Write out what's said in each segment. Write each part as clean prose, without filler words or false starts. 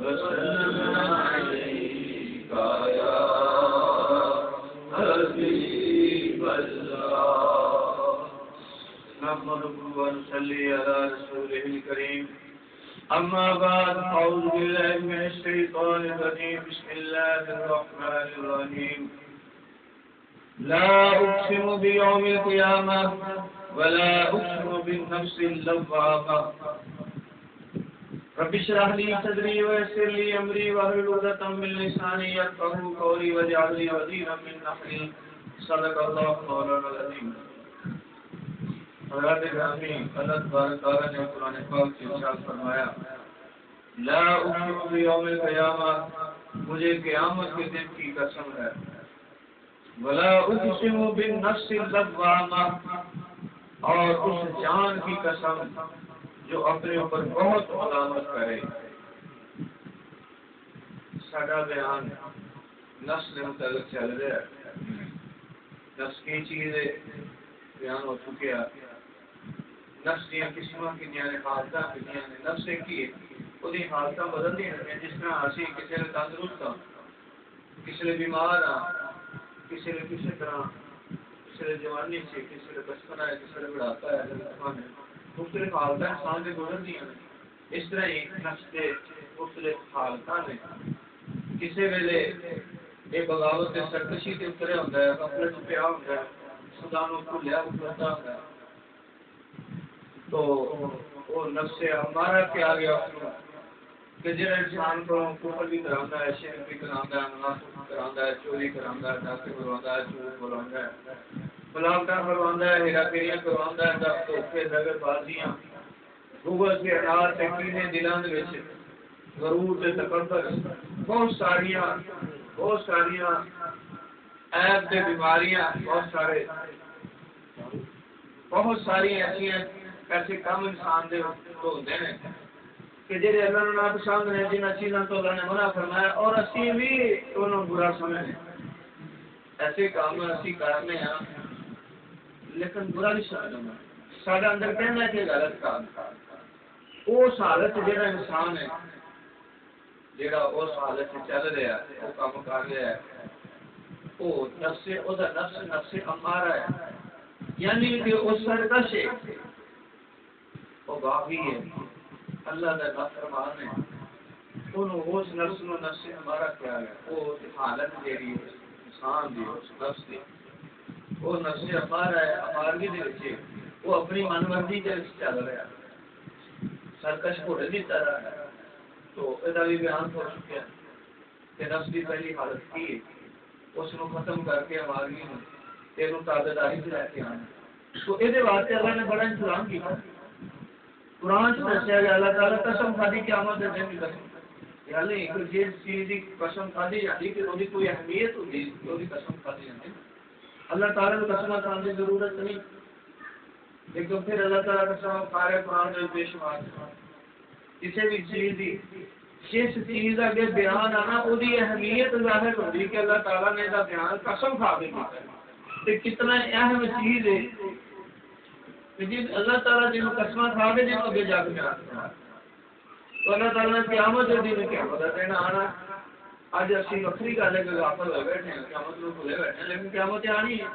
وسلم عليك يا حبيب الله نحمده ونصلي على رسوله الكريم أما بعد أعوذ بالله من الشيطان الرجيم بسم الله الرحمن الرحيم لا أقسم بيوم القيامة ولا أقسم بالنفس اللوامة رب اشرح لي صدري ويسر لي أمري واحلل عقدة من لساني يفقهوا قولي واجعل لي وزيرا من أهلي صدق الله مولانا العظيم حضرات گرامی اللہ تبارک تعالیٰ نے قرآن پاک سے ارشاد فرمایا لا اقسم بیوم القیامہ مجھے قیامت کے دن کی قسم ہے ولا اقسم بالنفس اللوامہ اور اس جان کی قسم جو اپنے اوپر بہت ملامت کرے ساڈا بیان نفس کے متعلق چل رہا ہے نفس کی چیز بیان ہو چکے ہیں نفس دیا قسم کنیا نے حالت کنیا نے نفس کی وہ حالت بدلتی ہیں جس طرح اسی کسی نے تندرست ہاں کسی نے بیمار ہاں کسی نے کسی طرح کسی نے جوانی سے کسی نے بچپن ہے کسی نے بڑھاپا ہے مختلف حالت انسان سے گزرتی ہیں اس طرح ہی نفس کے مختلف حالت نے کسی ویلے یہ بغاوت کے سرکشی کے اترے ہوتا ہے غفلت پیا ہوتا ہے خدانوں کو لیا ہوتا ہے تو وہ نفس ہمارا کیا گیا کہ جہاں انسان کو کفر بھی کرانا ہے شرک بھی کرانا ہے منافق کرانا ہے چوری کرانا ہے ڈاکے کروانا ہے جھوٹ بولانا ہے ملاوٹاں کروانا ہے ہیرا پھیریاں کروانا ہے دھوکے دغے بازیاں گوگل کے انار تے کینے دلاں دے وچ غرور تے تکبر بہت ساریاں عیب تے بیماریاں بہت ساری ایسے کام انسان دے ہوندے ہیں کہ جڑے اللہ نے ناپسند نے جن چیزاں تو اللہ نے منع فرمایا اور اسی بھی انہوں برا سمجھنے ایسے کام اسی کرنے ہیں لیکن برا نہیں سمجھنا سارا اندر کہنا ہے کہ غلط کام اس حالت جڑا انسان ہے جڑا اس حالت چل رہا ہے وہ کام کر رہا ہے وہ نفس امارہ ہے یعنی کہ وہ سرکش ہے وہ باغی ہے اللہ کا نافرمان ہے انہوں اس نفس نو نفس امارہ کیا ہے وہ حالت جیڑی انسان دی اس نفس دی وہ نفس امارہ ہے امارگی دے وچ وہ اپنی من مرضی دے وچ چل رہا ہے سرکش گھوڑے دی طرح ہے تو یہ بھی بیان ہو چکا ہے کہ نفس کی پہلی حالت کی اس کو ختم کر کے امارگی نو تینوں تابعداری سے لے کے آنا تو یہ واسطے اللہ نے بڑا انتظام کیا قرآن سے دسیا گیا اللہ تعالیٰ قسم کھادی قیامت دے دن کی قسم یعنی جس چیز کی قسم کھادی جاتی کہ وہ کوئی اہمیت ہوتی وہ قسم کھادی جاتی اللہ تعالیٰ کو قسم کھانے کی ضرورت نہیں لیکن پھر اللہ تعالیٰ قسم کھا رہے قرآن میں بے شمار کسی بھی چیز کی جس چیز اگے بیان آنا وہی اہمیت ظاہر ہوتی کہ اللہ تعالیٰ نے یہ بیان قسم کھا کے کیا کتنا اہم چیز ہے جی اللہ تعالیٰ جن قسم کھا کے جن اگے جا کے تو اللہ تعالیٰ نے قیامت کے دن قیامت دینا آنا اج اسی وکری گل ہے کہ غافل ہوئے بیٹھے ہیں قیامت کو بھولے بیٹھے ہیں لیکن قیامت آنی ہے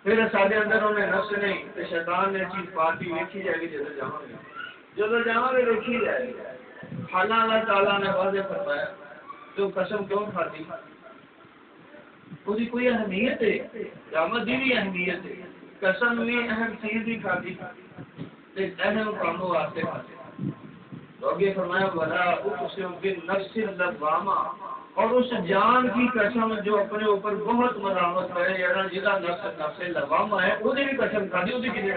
پھر سارے اندر انہیں نفس نہیں تو شیطان نے چیز پارٹی ویکھی جائے گی جدو جاؤں گے ویکھی جائے گی حالہ اللہ تعالیٰ نے واضح فرمایا تو قسم کیوں کھاتی کوئی اہمیت ہے قیامت دی بھی اہمیت ہے قسم بھی اہم چیز ہی کھاتی اہم کاموں واسطے کھاتے آگے فرمایا ولا اقسم بالنفس اللوامہ اور اس جان کی قسم جو اپنے اوپر بہت ملامت کرے یعنی جہاں نفس لوامہ ہے وہ بھی قسم کھاتی وہ کتنی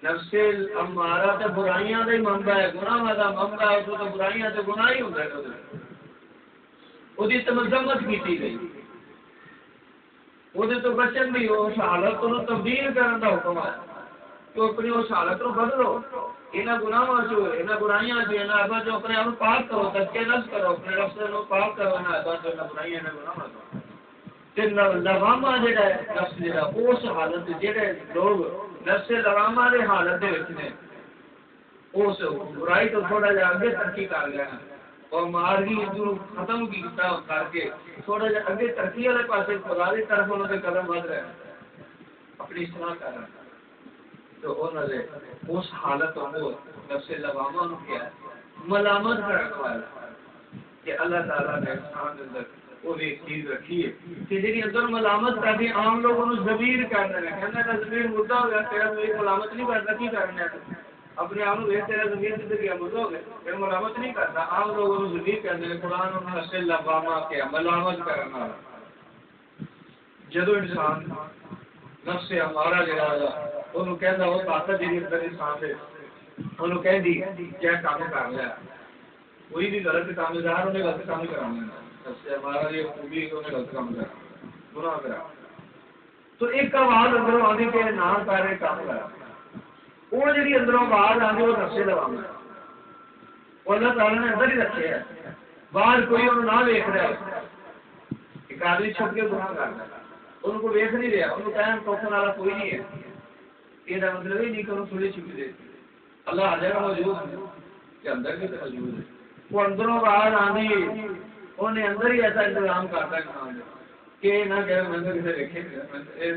نفس امارہ تے برائیاں دا ہی منبع ہے گناہ دا منبع ہے تو برائیاں تے گناہ ہی ہوندا ہے وہ مذمت کی گئی وہ تو بچن بھی اس حالت کو تبدیل کرنے کا حکم ہے تو اپنی اس حالت کو بدلو یہاں گناہوں سے یہاں برائیاں سے یہاں ابا جو اپنے آپ پاک کرو تزکیہ نفس کرو اپنے نفس کو پاک کرو نہ ابا جو نہ برائیاں نہ گناہوں تے لوامہ جڑا ہے نفس جڑا اس حالت جڑے لوگ نفس لوامہ دے حالت دے وچ نے اس برائی تو تھوڑا جہا اگے ترقی کر گیا اور مارگی جو ختم کیتا کر کے تھوڑا جہا اگے ترقی والے پاسے خدا کی طرف انہوں نے قدم بڑھ رہے ہیں اپنی اصلاح کر رہے ہیں تو انہوں نے اس حالت کو نفس لوامہ نے کیا ملامت کرنے والا کہ اللہ تعالیٰ نے انسان کے اندر وہ ایک چیز رکھی ہے کہ جی اندر ملامت کر دی عام لوگوں نے ضمیر کر رہے ہیں کہنا کہ ضمیر مردہ ہو گیا تیرا ضمیر ملامت نہیں کرتا کی کرنا ہے اپنے آپ کو تیرا ضمیر سے گیا مردہ ہو گیا پھر ملامت نہیں کرتا عام لوگوں نے ضمیر کرنے ہیں قرآن انہوں نے نفس لوامہ کیا ملامت کرنا جدو انسان نفس ہمارا جڑا انہوں کہنا وہ طاقت جی اندر انسان سے انہوں کہہ دی کیا کام کر لیا کوئی بھی غلط کام دار انہیں غلط کام کرانا سب سے ہمارا یہ خوبی ہے انہیں غلط کام کرا گناہ کرا تو ایک آواز اندروں آدھی کہ نہ کرے کام کرا وہ جی اندروں آواز آدھی وہ نفس لوانا وہ اللہ تعالیٰ نے اندر ہی رکھے ہے باہر کوئی انہوں نہ ویک رہا ایک آدمی چھپ کے گناہ کرتا ان کو ویک نہیں رہا انہوں کہنا ٹوکن والا کوئی نہیں ہے یہ مطلب ہی نہیں کہ انہوں تھوڑی چھپی دے اللہ آ جائے گا موجود ہے کہ اندر بھی تو موجود ہے وہ اندروں باہر آنی انہیں اندر ہی ایسا انتظام کرتا ہے انسان کہ نہ کہ میں تو کسی دیکھے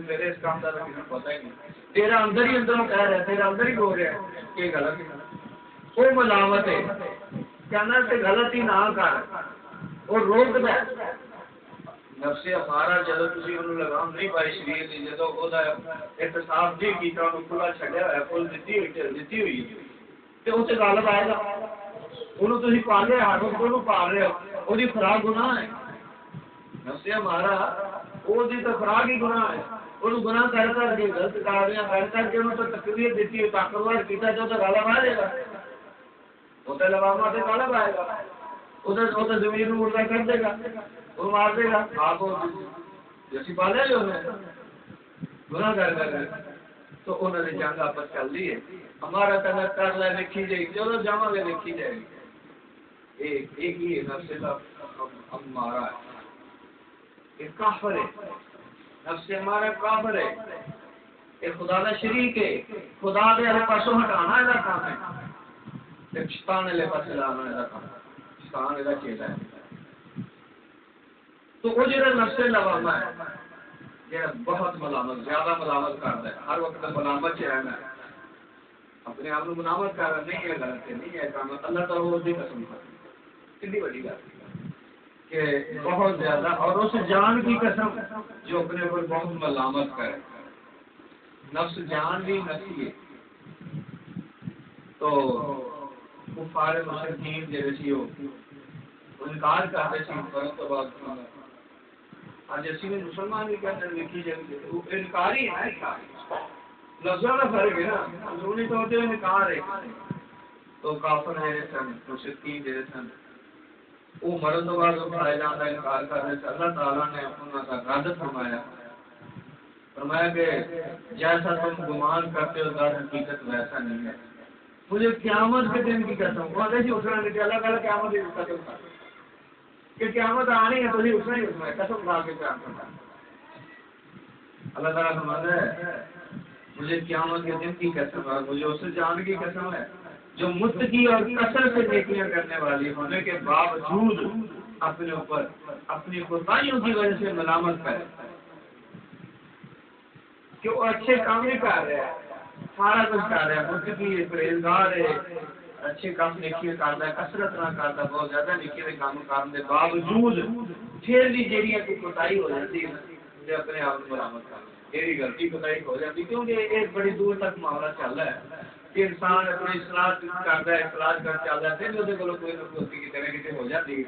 میرے اس کام کا کسی کو پتہ ہی نہیں تیرا اندر ہی اندروں کہہ رہا ہے تیرا اندر ہی بول رہا ہے کہ غلط ہے وہ ملامت ہے کہنا کہ غلطی نہ کر وہ روک دے نفس ہمارا جدو تھی انہوں لگام نہیں پائی شریر کی جدو وہ احتساب نہیں کیتا انہوں کھلا چھڈیا ہوا کھل دیتی ہوئی تو اسے غالب آئے گا انہوں تھی پالے ہاتھوں کو پال رہے ہو وہ خوراک گناہ ہے نفس ہمارا وہ تو خوراک ہی گناہ ہے انہوں گناہ کر کر کے غلط کاریاں کر کے انہوں تو تقریر دیتی ہے طاقتور کیتا جو تو غالب آ جائے گا وہ تو لوامہ سے غالب آئے گا وہ تو زمین میں مردہ کر دے گا وہ مار دے گا آپ جیسی پالے جو گناہ کر تو انہوں نے جنگ آپس چل رہی ہے ہمارا کلر کر لے دیکھی جائے گی چلو جاواں گے دیکھی جائے گی ایک ہی نفس ہمارا ہے یہ کافر ہے نفس ہمارا کافر ہے یہ خدا کا شریک ہے خدا کے والے پاسوں ہٹانا ہے کام ہے شیطان والے پاس لانا ہے کام شیطان کا چیلا ہے تو وہ جہاں نفس لوامہ ہے یہ بہت ملامت زیادہ ملامت کرتا ہے ہر وقت ملامت سے رہنا ہے اپنے آپ کو ملامت کر رہا نہیں ہے غلط ہے نہیں ہے کام اللہ تعالیٰ وہ بھی قسم کرتا کتنی بڑی بات کہ بہت زیادہ اور اس جان کی قسم جو اپنے اوپر بہت ملامت کرے نفس جان بھی نفسی ہے تو کفار مشرکین جیسے سی ہو انکار کرتے سی فرق تو بات آج اسی میں مسلمان بھی کہتے ہیں لکھی جائے وہ انکار ہی ہے لفظوں کا فرق ہے نا اندرونی طور پہ انکار ہے تو کافر جیسے سن مشرکین جیسے سن وہ مرد و بعد اٹھائے جانا انکار کرنے سے اللہ تعالیٰ نے انہوں کا رد فرمایا کہ جیسا تم گمان کرتے ہو در حقیقت ویسا نہیں ہے مجھے قیامت کے دن کی قسم وہ جی اٹھنا نہیں اللہ تعالیٰ قیامت کی قسم کھا کہ قیامت آنی ہے تو ہی اٹھنا ہی اٹھنا ہے قسم کھا کے قیام کرنا اللہ تعالیٰ فرماتا ہے مجھے قیامت کے دن کی قسم ہے مجھے اس جان کی قسم ہے جو متقی اور کثرت سے نیکیاں کرنے والی ہونے کے باوجود اپنے اوپر اپنی کوتاہیوں کی وجہ سے ملامت کرے کہ وہ اچھے کام نہیں کر رہے ہیں سارا کچھ کر رہے ہیں متقی ہے پرہیزگار ہے اچھے کام نیکیاں کرتا ہے کثرت نہ کرتا بہت زیادہ نیکیاں کے کام کرنے کے باوجود پھر بھی جیڑیاں کوئی کوتاہی ہو جاتی ہے اپنے آپ کو ملامت کرنا میری غلطی کوتاہی ہو جاتی کیونکہ ایک بڑی دور تک معاملہ چل رہا ہے کہ انسان اپنی اصلاح کرتا ہے اصلاح کر چل رہا ہے پھر وہ کوئی نہ کوئی کی طرح کسی ہو جاتی ہے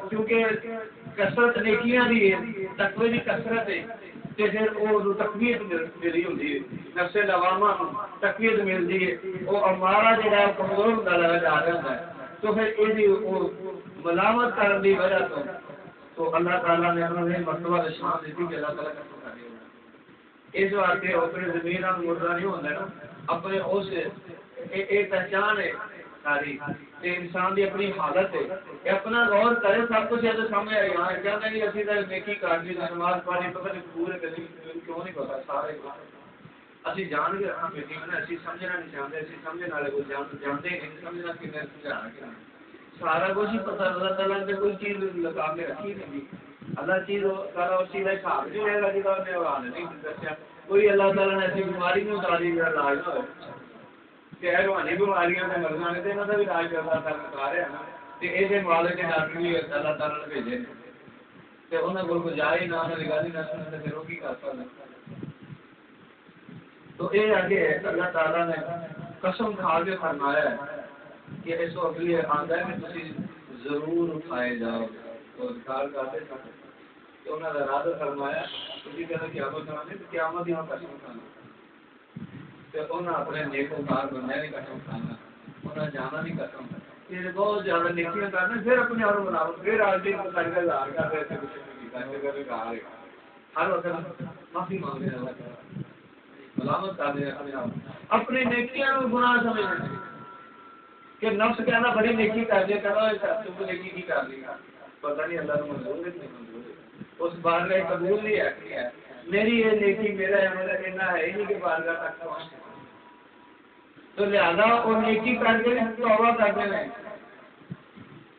کیونکہ کثرت نیکیاں بھی ہے تقوی کی کثرت ہے پھر وہ تقویت ملی ہوتی ہے نفس لوامہ تقویت ملتی ہے وہ ہمارا جہاں کمزور ہوتا لگا جا رہا ہوتا ہے تو پھر یہ ملامت کرنے کی وجہ تو اللہ تعالیٰ نے انہوں نے مرتبہ شان دیتی کہ اللہ تعالیٰ کا کر دیا اس واسطے اپنے زمین مردہ نہیں ہوتا نا اپنے اس ایک پہچان ہے ساری انسان کی اپنی حالت ہے اپنا غور کرے سب کچھ تو سامنے یہاں کہتے ہیں اسی طرح نیکی کر دی نماز پڑھی پتہ نہیں پورے کیوں نہیں پتا سارے اسی جان کے رکھنا میٹنگ میں اسی سمجھنا نہیں چاہتے اسی سمجھنے والے کو جانتے ہی نہیں سمجھنا کہ میں سمجھانا کیا سارا کچھ ہی پتہ اللہ تعالیٰ نے کوئی چیز لگا کے رکھی نہیں اللہ چیز سارا اس چیز کا حساب نہیں لے گا جب نے نے نہیں دسیا کوئی اللہ تعالیٰ نے ایسی بیماری نہیں اتاری میرا علاج نہ ہو کہ روحانی بیماریاں نے مرنا نے تو یہاں کا بھی علاج کرتا تھا بتا رہے ہیں نا کہ یہ مالک کے ڈاکٹر بھی اللہ تعالیٰ نے بھیجے تو انہوں کو گزارے نہ انہوں نے گل ہی نہ سنتے پھر وہ کی کر سکتے تو یہ آگے اللہ تعالیٰ نے قسم کھا کے فرمایا ہے کہ اس کو اگلی آتا ہے کہ تسی ضرور اٹھائے جاؤ تو انکار کرتے تھے کہ انہوں نے ارادہ فرمایا تسی کہتے قیامت کرانے تو قیامت یہاں قسم کھانا تو انہوں نے اپنے نیکوکار بننے نہیں قسم کھانا انہوں نے جانا نہیں قسم یہ بہت زیادہ نیکیاں کرنے پھر اپنے آپ بناؤ پھر آج دن کو کر کے ہزار کر رہے تھے کچھ ہر وقت معافی مانگنے والا ملامت کر دیں اپنے آپ اپنی نیکیاں گناہ سمجھنے کہ نفس کہنا بڑی نیکی کر دیا کرو تم کو نیکی کی کر لی پتہ نہیں اللہ کو منظور ہے نہیں منظور ہے اس بارگاہ قبول نہیں ہے میری یہ نیکی میرا ہے میرا کہنا ہے ہی نہیں کہ بارگاہ تک پہنچ تو لہذا وہ نیکی کر کے توبہ کرنے میں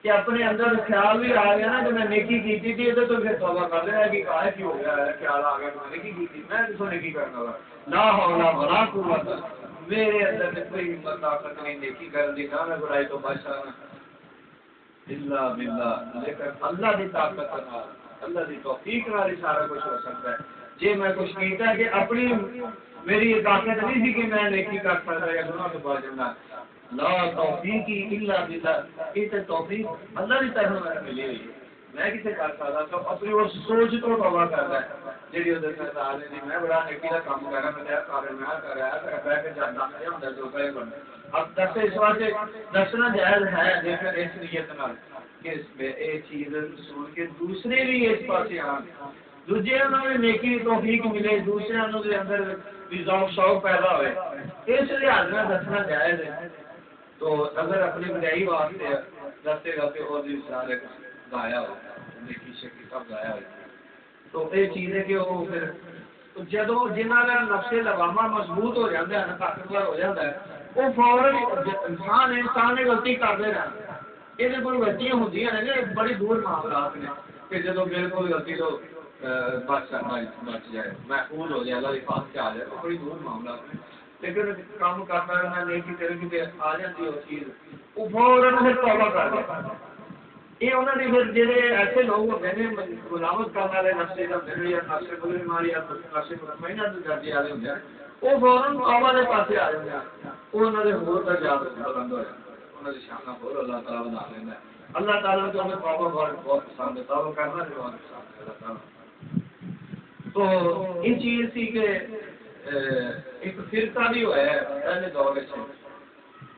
کہ اپنے اندر خیال بھی آ گیا نا کہ میں نیکی کی تھی تو پھر توبہ کر دینا کہ کہا کی ہو گیا ہے خیال آ گیا میں نیکی کی تھی میں کس کو نیکی کرنا ہوا لا حول ولا قوت میرے اندر سے کوئی ہمت طاقت نہیں نیکی کر دی نہ میں برائی تو بچا الا باللہ لیکن اللہ کی طاقت نال اللہ کی توفیق نال سارا کچھ ہو سکتا ہے جی میں کچھ کیتا کہ اپنی میری طاقت نہیں تھی کہ میں نیکی کر سکتا یا گناہ تو بچ جانا لا توفیق الا باللہ یہ توفیق اللہ کی طرف میں ملی ہوئی ہے میں کسے کر سکتا تو اپنی اس سوچ تو توبہ کرتا ہے جی ادھر سے آ رہی میں بڑا نیکی کا کام کر رہا میں کر رہا بہ کے جانا ہوتا جو کہ اب دس اس واسطے دسنا جائز ہے لیکن اس نیت نال کہ یہ چیز سن کے دوسرے بھی اس پاس آن دوجے انہوں نے نیکی توفیق ملے دوسرے انہوں کے اندر بھی ذوق شوق پیدا ہوئے اس لحاظ میں دسنا جائز ہے تو اگر اپنی بجائی واسطے دستے گا کہ اور بھی سارے گایا ہو نیکی شکی سب گایا ہو تو یہ چیز ہے کہ وہ پھر جدو جنہوں کا نفس لوامہ مضبوط ہو جاتا ہے طاقتور ہو جاتا ہے وہ فوراً انسان نے غلطی کرتے رہنا یہ کوئی غلطیاں ہوتی ہیں بڑی دور معاملات نے کہ جدو بالکل غلطی تو بچ جائے محفوظ ہو جائے اللہ کی پاس سے آ جائے تو بڑی دور معاملات نے لیکن کام کرتا رہنا نیکی کر آ جاتی ہے وہ چیز وہ فوراً پھر توبہ کر دیا یہ انہوں نے پھر جڑے ایسے لوگ ہوتے ہیں ملامت کرنے والے نفسے ہوتے یا نفسے بیماری یا نفسے مطمئنہ درجے والے ہوتے ہیں وہ فوراً توبہ کے پاسے آ جاتے ہیں وہ انہوں نے ہور درجات بلند ہو جاتے ہیں انہوں نے شانہ ہور اللہ تعالیٰ بنا لینا ہے اللہ تعالیٰ کو ہمیں توبہ بہت پسند ہے توبہ کرنا بھی بہت پسند ہے اللہ تعالیٰ تو یہ چیز تھی کہ ایک فرقہ بھی ہوا ہے پہلے دور سے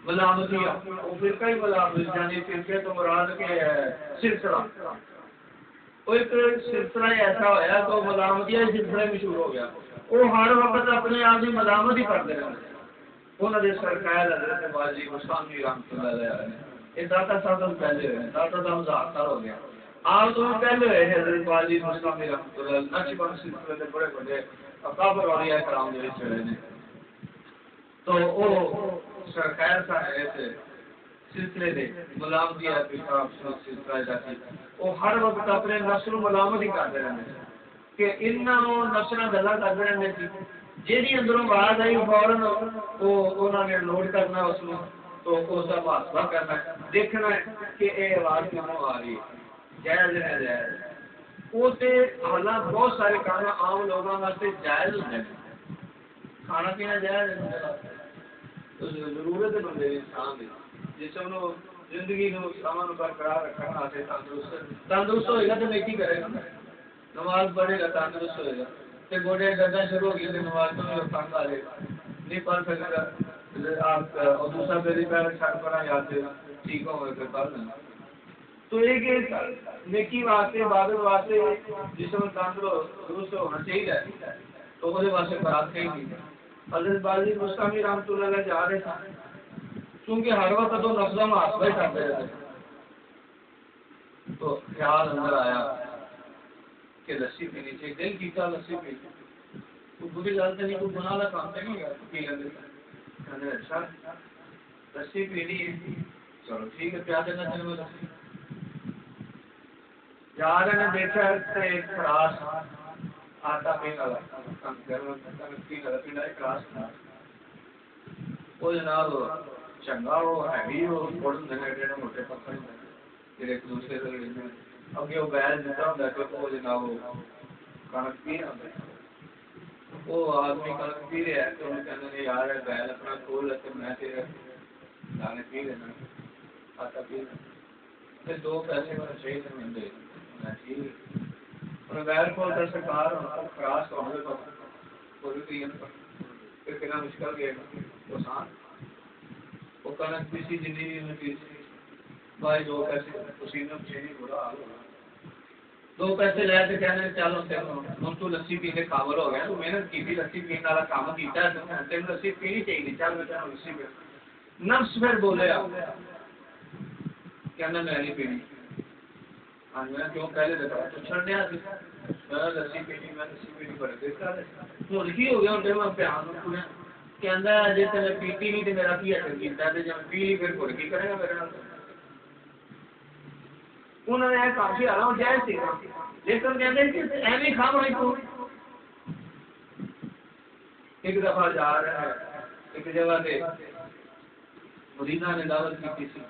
ملامتی وہ فرقہ ہی ملامت یعنی فرقے تو مراد کے سلسلہ وہ ایک سلسلہ ایسا ہوا تو ملامتی سلسلہ مشہور ہو گیا وہ ہر وقت اپنے آپ کی ملامت ہی کرتے رہتے انہوں نے سرکار حضرت واجی مستانی رحمۃ اللہ علیہ یہ داتا صاحب پہلے ہوئے داتا صاحب زیادہ ہو گیا آپ تو پہلے ہوئے حضرت واجی مستانی رحمۃ اللہ نقشبند سلسلے کے بڑے بڑے اکابر اولیاء کرام دے چڑھے نے تو وہ سرکار صاحب سلسلے دے ملامتی سلسلہ جاتی وہ ہر وقت اپنے نسل ملامت ہی کرتے رہتے کہ انہوں نسل گلا کرتے رہتے جی اندروں آواز آئی فوراً انہوں نے نوٹ کرنا اس کو تو اس کا محاسبہ کرنا دیکھنا کہ یہ آواز کیوں آ رہی ہے جائز ہے جائز وہ حالانکہ بہت سارے کام عام لوگوں واسطے جائز ہوتے ہیں کھانا پینا جائز ہے ضرورت ہے بندے انسان کی جس انہوں زندگی امن برقرار رکھنا تندرست ہوئے گا تو نیکی کرے گا نماز پڑھے گا تندرست ہوئے گا تو گوڈے درد شروع ہو گئی تو نماز تو تنگ آ جائے گا نہیں پڑھ سکے گا آپ اور دوسرا میری پیر چھٹ پڑا یاد دے گا ٹھیک ہو گئے پھر پڑھ لینا تو ایک نیکی واسطے عبادت واسطے جسم تندرست ہونا چاہیے تو وہ واسطے برات کہیں نہیں حضرت باجی مستانی رحمۃ اللہ علیہ جا رہے تھے کیونکہ ہر وقت تو نفس محاسبہ ہی کرتے رہتے تو خیال اندر آیا کہ لسی پینی چاہیے دل کیتا لسی پی کوئی بری گل تو نہیں، کوئی گناہ کا کام تو نہیں ہے پی لیندے کہندے اچھا لسی پینی ہے چلو ٹھیک ہے پیا دینا چلو لسی جا رہے نے دیکھا ایک خراس آٹا پینے والا پینے والا پینڈا ایک خراس وہ جناب چنگا وہ ہے وہ تھوڑے ہوتے موٹے پتھر پھر ایک دوسرے سے اگے وہ بیل دیتا ہوں کہ وہ جناب کنک پی رہا وہ آدمی کنک پی رہا ہے تو انہوں کہتے یار بیل اپنا کھول لیتے میں تیرے دانے پی لینا آٹا پی لینا پھر 2 پیسے میں چاہیے تھے مل دے ٹھیک انہیں بیل کھولتا سرکار خراس تو ہمیں پھر کتنا مشکل گیا وہ سان وہ کنک پیسی زندگی میں پیسی بھائی 2 پیسے اسی میں چینی برا حال ہوگا 2 پیسے لے کے کہنے چلو ہوں تو لسی پی کے قابل ہو گیا تو محنت کی لسی پینے والا کام کیتا ہے تین لسی پینی چاہیے چل میں تینوں لسی پی نفس پھر بولے کہنا میں نہیں پینی ہاں میں کیوں پہلے دیکھا تو چھڑنے لسی پینی میں لسی پینی بڑے دیکھتا ہوں کی ہو گیا ہوں میں پیان پورا کہنا جی میں پیتی نہیں تو میرا کی اثر کیتا ہے جب پی لی پھر کی کرے گا میرے انہوں نے کافی آرام جائز سی لیکن کہتے ہیں کہ ایویں کھا بڑی کو ایک دفعہ جا رہا ہے ایک جگہ پہ مدینہ نے دعوت کی تھی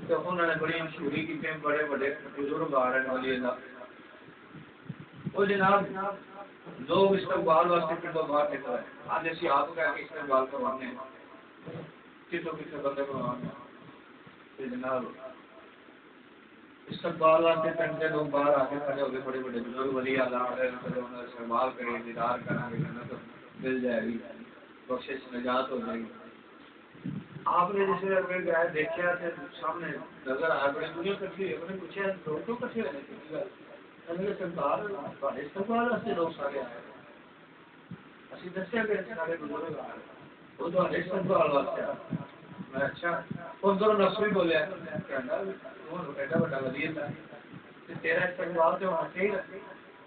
تو انہوں نے بڑی مشہوری کی کہ بڑے بڑے بزرگ آ رہے ہیں والی وہ جناب لوگ استقبال واسطے پھر باہر نکل رہے ہیں آج اسی آپ کا استقبال کروانے ہیں کتوں کتنے بندے کروانے ہیں جناب استقبال واسطے پنڈ کے لوگ باہر آ کے کھڑے ہو گئے بڑے بڑے بزرگ ولی اعلیٰ استقبال کریں دیدار کریں گے جنت مل جائے گی بخشش نجات ہو جائے گی آپ نے جسے اپنے گئے دیکھا سامنے نظر آیا بڑی دنیا کٹھی ہے انہوں نے پوچھا لوگ کیوں کٹھے ہونے سرکار استقبال واسطے لوگ سارے آئے اسی دسیا کہ سارے بزرگ آ رہے وہ تو استقبال واسطے آئے میں اچھا اس دونوں نفس بھی بولیا کہنا ایڈا بڑا ولی ہے تیرا استقبال تو ہونا چاہیے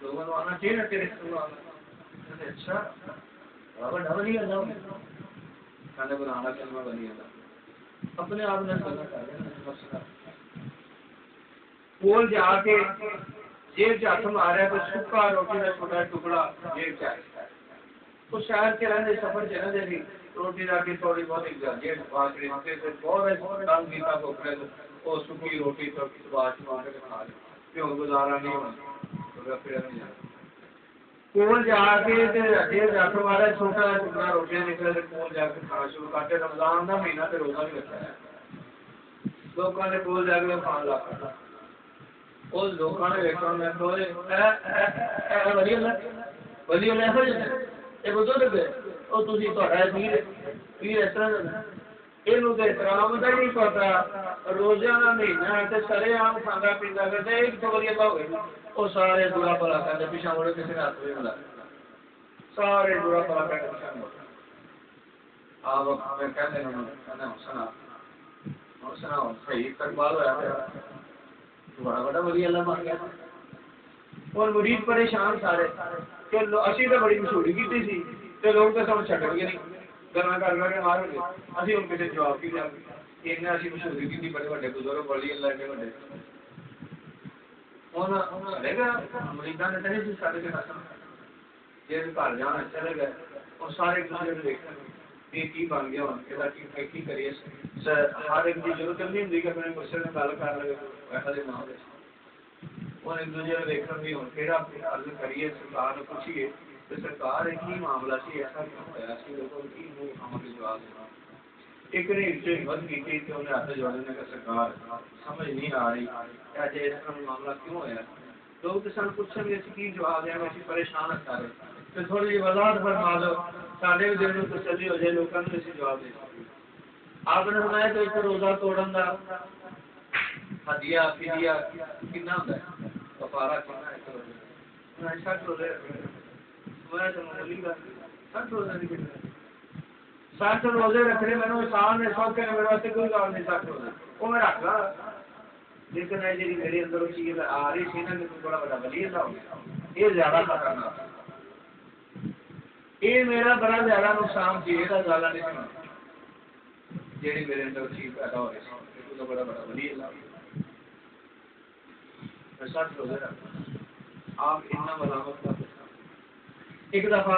لوگوں کو آنا چاہیے تیرے استقبال اچھا بڑا ولی اللہ کہنے بنانا کلمہ ولی اللہ اپنے آپ نے مسئلہ کول جا کے جیب سے ہاتھ مارا تو سکا روٹی کا چھوٹا ٹکڑا جیب سے تو شہر کے رہنے سفر چلے دے بھی روٹی را کے تھوڑی بہت جیب پاکڑی سے بہت تنگ کیتا پکڑے وہ سکی روٹی تو باش مار کے کھا لی کیوں گزارا نہیں ہونا پھر نہیں جانا کول جا کے جیب سے ہاتھ مارا چھوٹا ٹکڑا روٹی نکلے تو کول جا کے کھانا شروع کرتے رمضان کا مہینہ تو روزہ بھی رکھا ہے لوگوں نے کول جا کے کھان لگا اس لوگوں نے دیکھا میں تو ولی اللہ یہ بزرگ وہ تھی پیر اس طرح یہ احترام کا نہیں پتا روزہ کا مہینہ ہے سارے آم کھانا پیتا کرتے ایک تو ولی اللہ ہوئے وہ سارے برا بلا کرتے پیچھا مڑے کسی نے ہاتھ نہیں ملا سارے برا بلا کر پیچھا مڑ آپ کہتے ہیں سنا سنا صحیح استقبال ہوا بڑا بڑا ولی اللہ بن گیا اور مرید پریشان سارے کہ اسی تو بڑی مشہوری کی تھی تو لوگ تو سب چھڈ گئے نہیں گلا کر کے مار گئے ابھی ان کسی جواب کی دیا کہ اسی مشہوری کی بڑے بڑے بزرگ ولی اللہ کے بڑے چلے گا مریداں نے نہیں سارے کے قسم جی گھر جانا چلے گئے اور سارے ایک دوسرے کو دیکھتے یہ کی بن گیا کی کریے ہر ایک کی ضرورت نہیں ہوتی کہ اپنے مسئلے میں گل کر لے ایسا دے نہ ہو ایک دوسرے کو دیکھنا بھی ہوں پھر آپ عرض کریے سرکار کو پوچھیے تو سرکار کی معاملہ سی ایسا کیوں ہوا سی لوگوں کی ہمیں جواب دینا ایک نے ہمت کی تھی کہ انہیں ہاتھ جوڑنے کا سرکار سمجھ نہیں آ رہی کیا جی اس طرح معاملہ کیوں ہوا لوگ تو سن پوچھیں گے کی جواب دیں گے اسی پریشان رکھتا رہے تو تھوڑی جی وضاحت فرما دو سارے بھی دل میں تسلی ہو جائے لوگوں نے اسی جواب دے آپ نے سنایا تو ایک روزہ توڑن کا ہدیہ فدیہ کتنا ہوتا ہے کفارہ کتنا ہے میں 60 روزے میں سمجھ گا 60 روزے نہیں کتنے 60 روزے رکھنے میں آسان ہے سوکھے میرے واسطے کوئی کام نہیں 60 روزے وہ میں رکھ گا لیکن ہے جی میرے اندر چیز آ رہی سی نا کہ بڑا بڑا ولی اللہ ہو گیا یہ زیادہ خطرناک یہ میرا بڑا زیادہ نقصان سی، یہ گل نہیں سنا جیڑی میرے اندر چیز پیدا ہو رہی ہے، بڑا بڑا ولی سچ ہو گیا آپ اتنا ملامت کر ایک دفعہ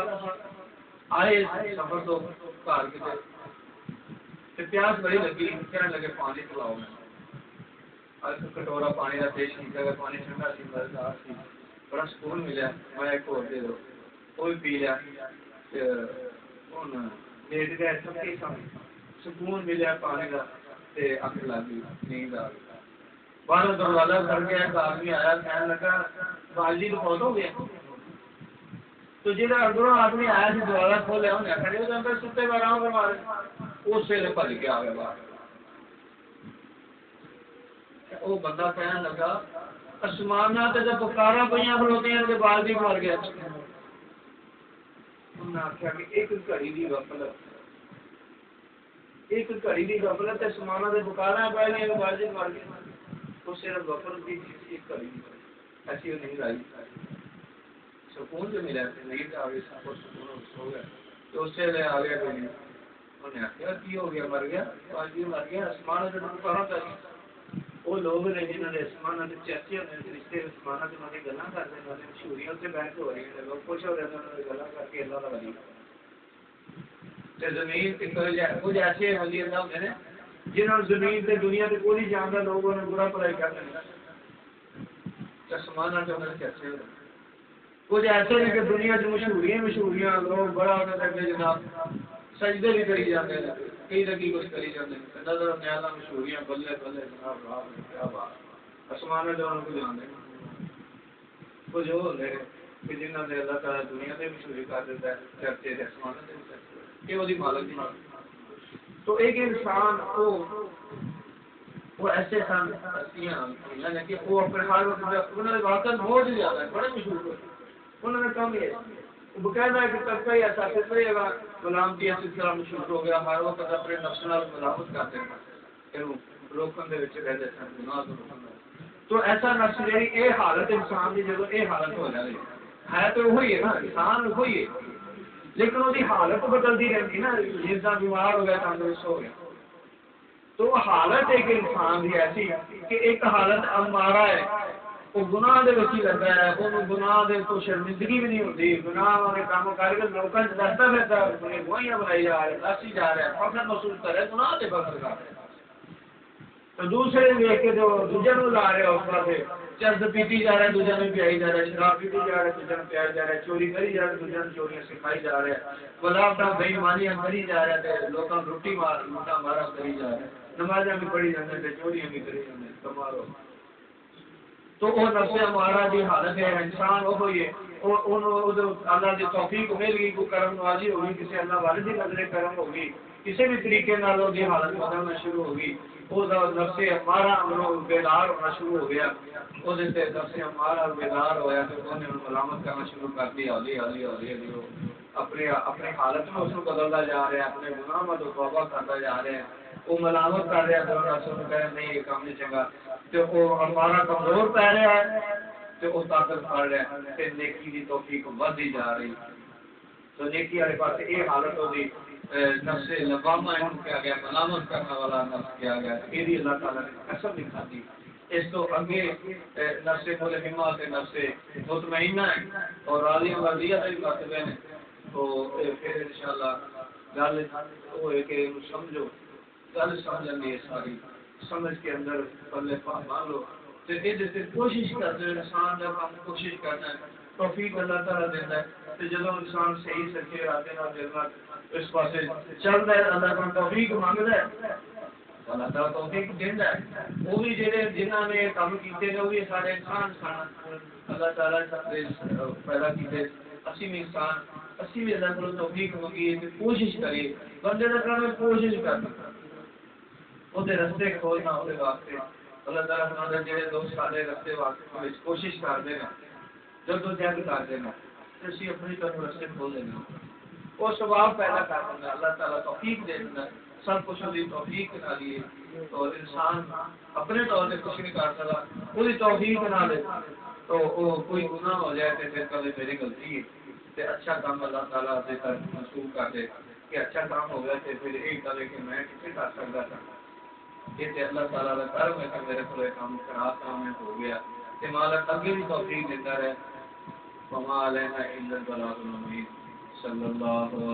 آئے سفر تو گھر کتنے پیاس بڑی لگی، کہنے لگے پانی پلاؤ میں کٹورا پانی کا پیش کیا گیا، پانی ٹھنڈا سی مزیدار سی، بڑا سکون ملا، میں ایک اور دے دو وہ بھی پی لیا، لیٹ گئے سب کے سکون ملیا پانی کا، اک لگ گئی نیند آ گئی، باہر دروازہ کر کے ایک آدمی آیا کہنے لگا باجی تو بہت ہو گیا، تو جہاں اندروں آدمی آیا سی دروازہ کھولیا انہیں کھڑے ہو جاتے ستے پہ آرام فرما رہے، اس ویلے بھج کے آ گیا باہر، وہ بندہ کہنے لگا آسمانہ تے جب پکارا پہ کھلوتی ہیں کہ بالدی مر گیا، انہوں نے آخیا کہ ایک گھڑی کی غفلت، ایک گھڑی کی غفلت آسمانہ تے پکارا پہ کہ بالدی مر گیا، وہ صرف غفلت کی ایک گھڑی کی، ایسی وہ نہیں لائی، سکون جو ملا نہیں آ گئی سب کو سکون ہو گیا، تو اس سے آ گیا کہ انہوں نے آخیا کی ہو گیا مر گیا، بالدی مر گیا، آسمانہ تے پکارا پہ وہ لوگ نے جنہوں نے آسمان کے چرچے ہوتے رشتے آسمان کے گلا کرتے ہیں مشہوریاں سے بحث ہو رہی ہیں لوگ خوش ہو رہے ہیں گلا کر کے اللہ کا ولی زمین کچھ ایسے ولی اللہ ہوتے ہیں جنہوں نے زمین سے دنیا سے کوئی نہیں جانتا لوگوں نے برا بھلائی کر دیا آسمان کے انہوں نے چرچے ہوتے کچھ ایسے ہیں کہ دنیا سے مشہوریاں لوگ بڑا ہونے لگے جناب سجدے بھی کری جاتے ہیں کئی لگی کچھ کری جاتے ہیں نظر نیالا مشہوریاں بلے بلے جناب کیا بات آسمان جو ان کو جانے کچھ وہ ہوتے ہیں کہ جنہوں نے اللہ تعالیٰ دنیا سے مشہوری کر دیتا ہے چرچے سے آسمان سے یہ وہی مالک نہیں تو ایک انسان وہ ایسے سن ہستیاں کہ وہ اپنے ہر وقت انہوں نے واقعہ بہت ہی زیادہ ہے بڑے مشہور ہوئے انہوں نے کام یہ باقاعدہ کہ طبقہ ہی ایسا سلسلہ گا غلامتی سلسلہ مشہور ہو گیا ہر وقت اپنے نفس نال ملامت کرتے ہیں روکن دے وچ رہتے سن گناہ تو روکن تو ایسا نفس جی یہ حالت انسان کی جب یہ حالت ہو جائے ہے تو وہی ہے نا انسان وہی ہے لیکن وہ حالت بدلتی رہتی نا انسان بیمار ہو گیا تندرست ہو گیا تو حالت ایک انسان کی ایسی کہ ایک حالت امارہ ہے وہ گناہ دے وچ ہی لگا ہے وہ گناہ دے تو شرمندگی بھی نہیں ہوتی گناہ والے کام کر کے لوگوں سے دستا پھرتا ہے گواہیاں بنائی جا رہے دسی جا رہا ہے فخر محسوس کر رہا ہے گناہ سے فخر کر رہا ہے تو دوسرے دیکھ کے جو دوجے کو لا رہے اس طرح چرد پیتی جا رہا ہے دوجے میں پیائی جا رہا ہے شراب پیتی جا رہا ہے دوجے میں پیائی جا رہا ہے چوری کری جا رہا ہے دوجے میں چوریاں سکھائی جا رہا ہے بلاوٹاں بےایمانیاں کری جا رہا ہے لوگوں روٹی لوٹا مارا کری جا رہا ہے نمازیں بھی پڑھی جاتے ہیں چوریاں بھی کری جاتے ہیں کمارو تو وہ نفس ہمارا جو حالت ہے انسان وہ ہوئی ہے اللہ کی توفیق مل گئی کوئی کرم نوازی ہوگی کسی اللہ والے کی نظر کرم ہوگی کسی بھی طریقے نال وہ حالت بدلنا شروع ہوگی وہ نفس ہمارا بیدار ہونا شروع ہو گیا وہ نفس ہمارا بیدار ہوا تو انہیں ملامت کرنا شروع کر دی ہولی ہولی ہولی ہولی اپنے حالت میں اس کو بدلتا جا رہا ہے اپنے گناہ میں تو توبہ کرتا جا رہا ہے وہ ملامت کر رہا ہے تو رسول کہہ رہے نہیں یہ کام نہیں چنگا تو وہ ہمارا کمزور پہ رہا ہے تو وہ طاقت پڑ رہا ہے پھر نیکی کی توفیق بڑھتی جا رہی تو نیکی والے پاس یہ حالت ہوگی نفس لبامہ کیا گیا ملامت کرنے والا نفس کیا گیا یہ اللہ تعالیٰ نے قسم دکھا دی اس تو اگے نفس ملہمہ سے نفس مطمئنہ ہے اور راضیہ مرضیہ سے بھی مرتبے ہیں تو پھر انشاءاللہ گل وہ ہے کہ سمجھو گل سمجھن دی ساری سمجھ کے اندر پلے مان لو تو یہ کوشش کرتے ہیں انسان جب ہم کوشش کرنا ہے توفیق اللہ تعالیٰ دیتا ہے تو جب انسان صحیح سچے راتے نہ دینا اس پاس چلتا ہے اللہ کو توفیق مانگتا ہے اللہ تعالیٰ توفیق دینا ہے وہ بھی جنہوں نے کام کیتے ہیں وہ بھی سارے انسان سن اللہ تعالیٰ پیدا کیتے اسی میں انسان اسی بھی اللہ کو توفیق مانگیے کہ کوشش کریے بندے کا کام ہے کوشش کرنا وہ رستے کھولنا وہ واسطے اللہ تعالیٰ ہمارے جڑے دوست سارے رستے واسطے کوشش کرتے ہیں جب تو جنگ کرتے ہیں تو اسی اپنی طرف رستے کھول دینا وہ سواب پیدا کر دینا اللہ تعالیٰ توفیق دے دینا سب کچھ وہی توفیق نہ لیے اور انسان اپنے طور سے کچھ نہیں کر سکتا وہی توفیق نہ لے تو وہ کوئی گناہ ہو جائے تو پھر کبھی میری غلطی ہے تے اچھا کام اللہ تعالیٰ سے منسوخ کر دے کہ اچھا کام ہو گیا تے پھر یہی کہے کہ میں کسی کر سکتا تھا یہ تے اللہ تعالیٰ کا کرم ہے کہ میرے کو یہ کام خراب کام ہے ہو گیا تے مالک اگے بھی توفیق دیتا رہے وما علینا الا البلاغ المبین صلی اللہ علیہ